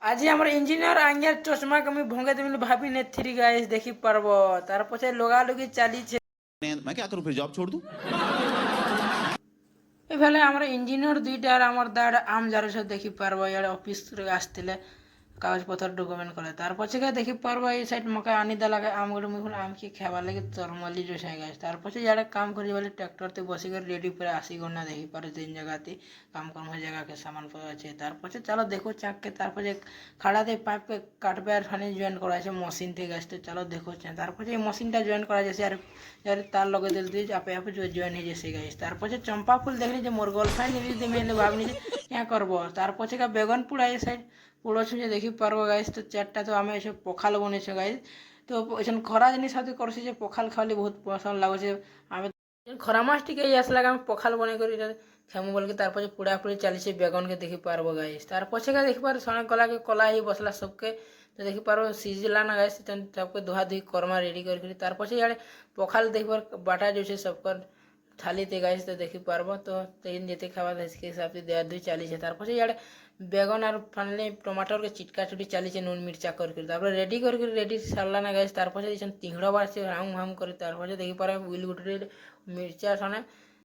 আজি আমার ইঞ্জিনিয়ার আঙ্গিয়ার চশমাকে আমি ভঙ্গে দেবি ভাবি নেথিরি গাইস দেখি পারব তার পছে লগালগি চালিছে मैं क्या करूं फिर जॉब छोड़ दूं এফালে আমার ইঞ্জিনিয়ার দুইটা আর আমার দাঁড় আম যার সব দেখি পারব ইয়ার অফিস আসলে কাগজপত্র ডকুমেন্ট করে তার পছে দেখি পারবো এই সাইড মকে আনি দে লাগে আমগুলো মুখুন আম কি খাবার লাগে তরমলি রসে গেছে তার পছে যারা কাম করি বলে ট্রাক্টরতে বসে করে রেডি করে আসি না দেখি পারে তিন জায়গাতে কাম কর্ম জায়গাকে সামান পড়ে আছে তারপরে চলো দেখো চাককে তারপরে খাড়াতে পাইপ কাটবে আর ফানি জয়েন করা আছে মেশিন থেকে আসতে চলো দেখো তারপরে এই মেশিনটা জয়েন করা যাচ্ছে আর যার তার লগে দিল দিয়ে আপে আপে জয়েন হয়ে যাচ্ছে গাইছে তারপরে চম্পা ফুল দেখলি যে মোর গার্লফ্রেন্ড নিয়ে দিয়ে মেলে ভাবনি যে হ্যাঁ করবো তারপরে বেগুন পুড়া এই সাইড পুড়োছু যে দেখি পারবো গাইস তো চারটা তো আমি এসে পখাল বনেছে গাইস তো এখানে খরা জিনিস সাথে করছি যে পখাল খাওয়ালে বহুত পছন্দ লাগুছে আমি খরা মাস টিকে আসলে আমি পখাল বনে করি খেমু বলকে তারপরে পুড়াপুড়ি চালিছে বেগুনকে দেখি পারবো গাইস তারপরে দেখি পারো সনেক গলাকে কলা হয়ে বসলা সবকে তো দেখি পারবো সিজলা না গাইস সবকে ধোয়া ধুই কর্মা রেডি করি তারপরে ইয়াড়ে পখাল দেখবার বাটা যাচ্ছে সবকর থালিতে গাইস তো দেখি পারবো তো তিন যেতে খাওয়া সেই হিসাবে দেওয়া দুই চালিছে তারপরে ইয়াড়ে বেগুন আর ফানলে টমাটোরকে চিটকা চুটি চালিছে নুন মির্চা করে তারপরে রেডি করে রেডি সারলা না গাইস তারপরে দিয়েছেন তিংড়া বাড়ছে হাম হাম করে তারপরে দেখি পারে উইল গুটরে মির্চা সনে